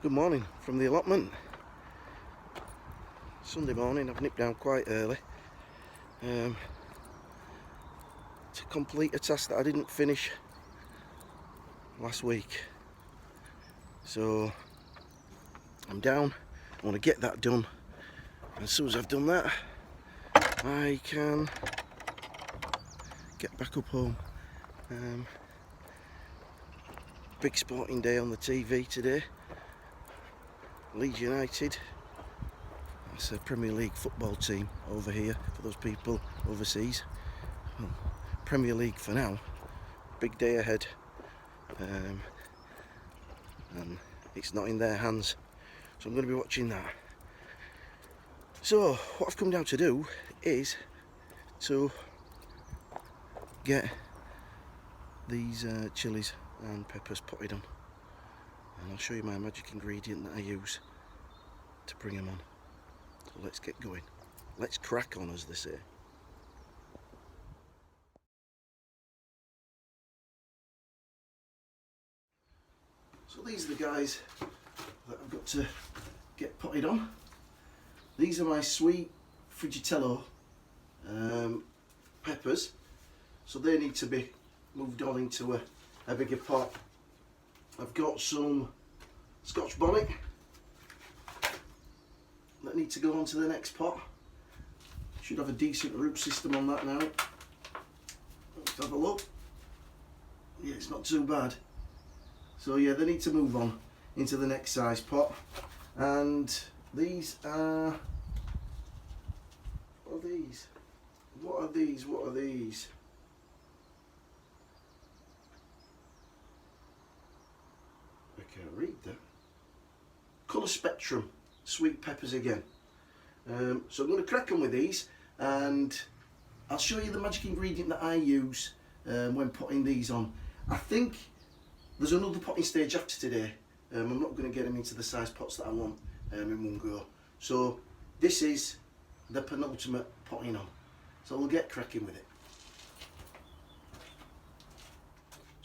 Good morning from the allotment. Sunday morning, I've nipped down quite early to complete a task that I didn't finish last week. So I'm down, I want to get that done. And as soon as I've done that, I can get back up home. Big sporting day on the TV today. Leeds United, that's a Premier League football team over here for those people overseas. Well, Premier League for now, big day ahead, and it's not in their hands, so I'm going to be watching that. So what I've come down to do is to get these chilies and peppers potted on, and I'll show you my magic ingredient that I use to bring them on. So let's get going. Let's crack on, as they say. So these are the guys that I've got to get potted on. These are my sweet Frigitello peppers, so they need to be moved on into a bigger pot. I've got some Scotch bonnet that need to go on to the next pot. Should have a decent root system on that now. Let's have a look. Yeah, it's not too bad. So yeah, they need to move on into the next size pot. And these are, what are these? What are these? What are these? I can't read that. Colour Spectrum sweet peppers again. So I'm going to crack on with these, and I'll show you the magic ingredient that I use when putting these on. I think there's another potting stage after today. I'm not going to get them into the size pots that I want in one go. So this is the penultimate potting on. So we'll get cracking with it.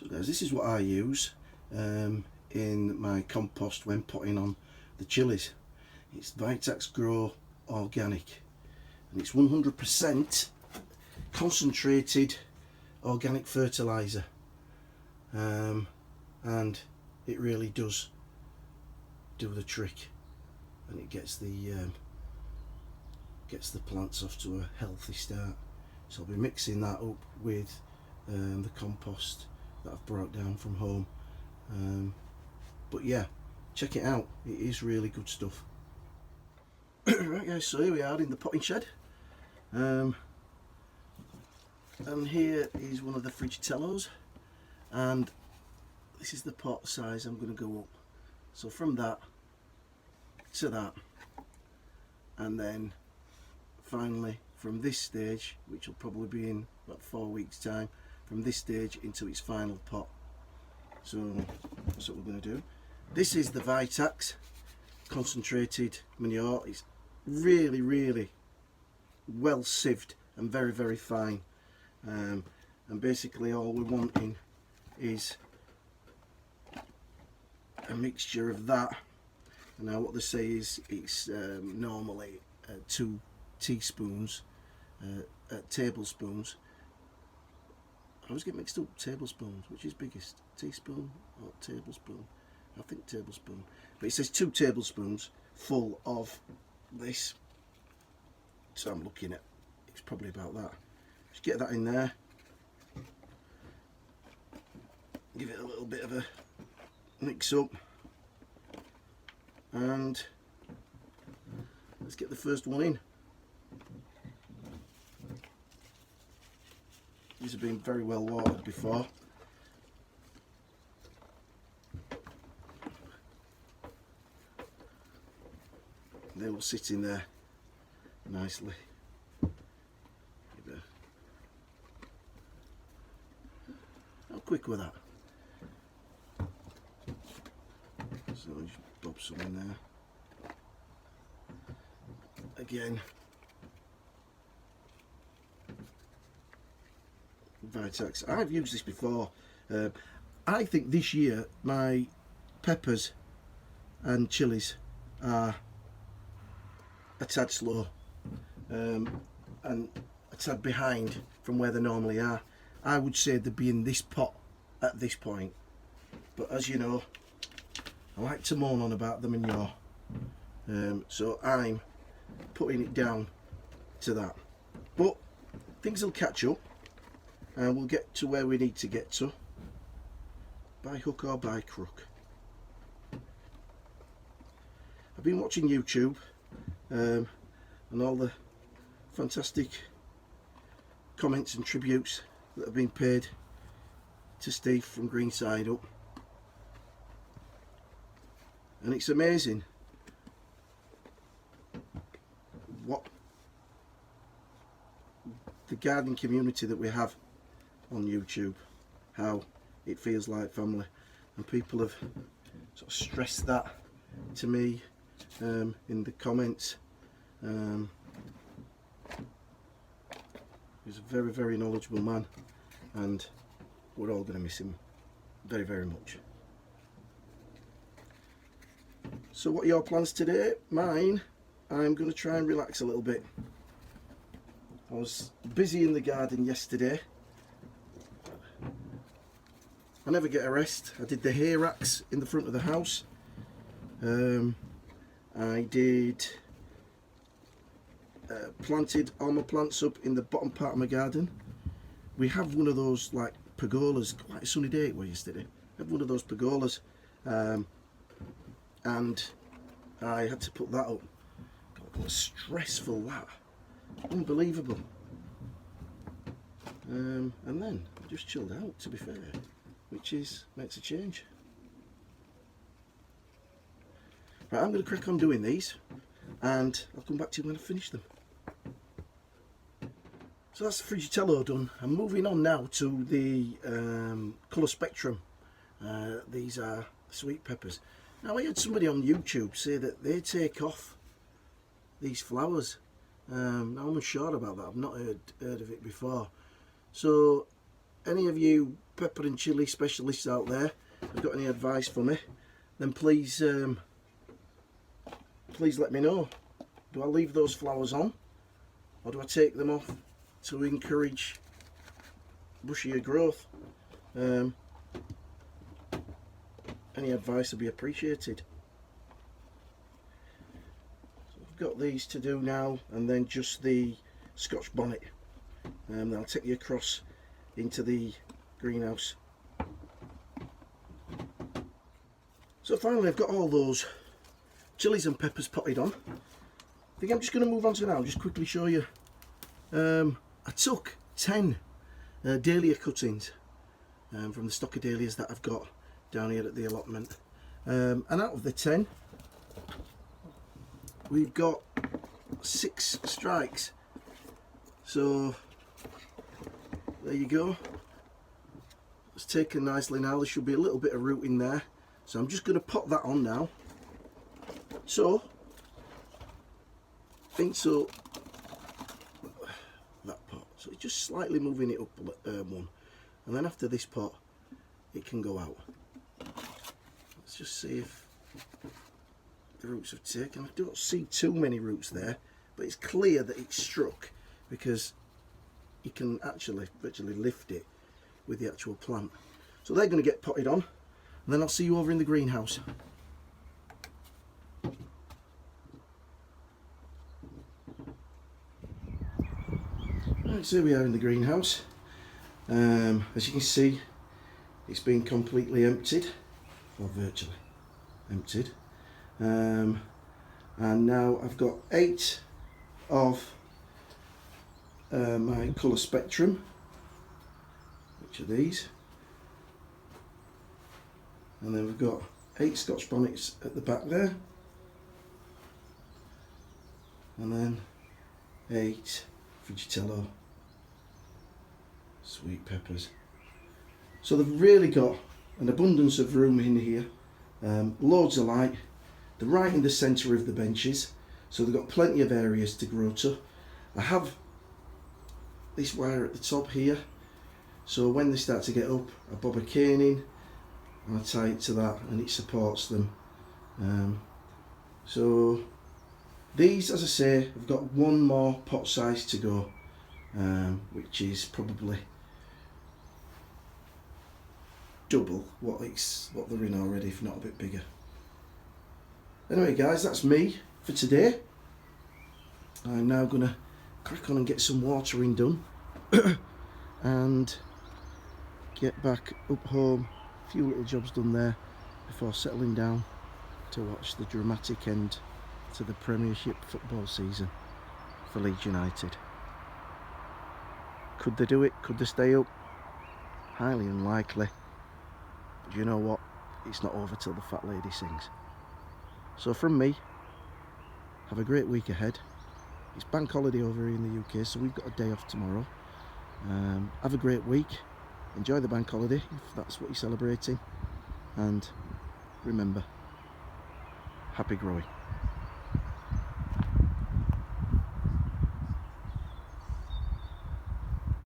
So guys, this is what I use in my compost when potting on the chilies. It's Vitax Grow Organic, and it's 100% concentrated organic fertilizer, and it really does do the trick, and it gets the plants off to a healthy start. So I'll be mixing that up with the compost that I've brought down from home, but yeah, check it out, it is really good stuff. Right guys, so here we are in the potting shed, and here is one of the Frigitellos, and this is the pot size I'm going to go up. So from that to that, and then finally from this stage, which will probably be in about 4 weeks time, from this stage into its final pot. So that's what we're going to do. This is the Vitax concentrated manure. It's really well sieved and very fine, and basically all we're wanting is a mixture of that. And now what they say is it's normally 2 tablespoons. I always get mixed up, tablespoons, which is biggest, teaspoon or tablespoon? I think tablespoon, but it says 2 tablespoons full of this, so I'm looking at, it's probably about that. Just get that in there, give it a little bit of a mix up, and let's get the first one in. These have been very well watered before. They will sit in there nicely. How quick were that? So I'll just bob some in there. Again, Vitax. I've used this before. I think this year my peppers and chilies are a tad slow and a tad behind from where they normally are. I would say they'd be in this pot at this point, but as you know, I like to moan on about them and yaw, so I'm putting it down to that. But things will catch up and we'll get to where we need to get to, by hook or by crook. I've been watching YouTube and all the fantastic comments and tributes that have been paid to Steve from Green Side Up, and it's amazing what the gardening community that we have on YouTube, how it feels like family, and people have sort of stressed that to me in the comments. He's a very, very knowledgeable man, and we're all going to miss him very, very much. So what are your plans today? Mine, I'm going to try and relax a little bit. I was busy in the garden yesterday. I never get a rest. I did the hay racks in the front of the house. I did planted all my plants up in the bottom part of my garden. We have one of those like pergolas, quite a sunny day it was yesterday. I had one of those pergolas and I had to put that up. God, what stressful that. Unbelievable. And then I just chilled out, to be fair, which makes a change. Right, I'm going to crack on doing these and I'll come back to you when I finish them. So that's the Frigitello done. I'm moving on now to the colour spectrum. These are sweet peppers. Now I had somebody on YouTube say that they take off these flowers. Now I'm unsure about that. I've not heard of it before. So any of you pepper and chilli specialists out there, if you've got any advice for me, then please please let me know. Do I leave those flowers on, or do I take them off to encourage bushier growth? Any advice would be appreciated. So I've got these to do now, and then just the Scotch bonnet. I'll take you across into the greenhouse. So finally I've got all those chilies and peppers potted on. I think I'm just going to move on to now, just quickly show you. I took 10 dahlia cuttings from the stock of dahlias that I've got down here at the allotment, and out of the 10 we've got 6 strikes, so there you go. It's taken nicely now. There should be a little bit of root in there, so I'm just going to pop that on now. So into that pot, so it's just slightly moving it up one, and then after this pot it can go out. Let's just see if the roots have taken. I don't see too many roots there, but it's clear that it's struck because you can actually virtually lift it with the actual plant. So they're going to get potted on, and then I'll see you over in the greenhouse. Right, so here we are in the greenhouse. As you can see, it's been completely emptied, or virtually emptied, and now I've got 8 of my colour spectrum, which are these, and then we've got 8 Scotch bonnets at the back there, and then 8 Frigitello sweet peppers. So they've really got an abundance of room in here, loads of light. They're right in the centre of the benches, so they've got plenty of areas to grow to. I have this wire at the top here, so when they start to get up, I bob a cane in and I tie it to that, and it supports them So these, as I say, have got one more pot size to go, which is probably double what they're in already, if not a bit bigger. Anyway guys, that's me for today. I'm now going to crack on and get some watering done and get back up home, a few little jobs done there before settling down to watch the dramatic end to the Premiership football season for Leeds United. Could they do it? Could they stay up? Highly unlikely. But you know what? It's not over till the fat lady sings. So from me, have a great week ahead. It's bank holiday over here in the UK, so we've got a day off tomorrow. Have a great week. Enjoy the bank holiday if that's what you're celebrating. And remember, happy growing.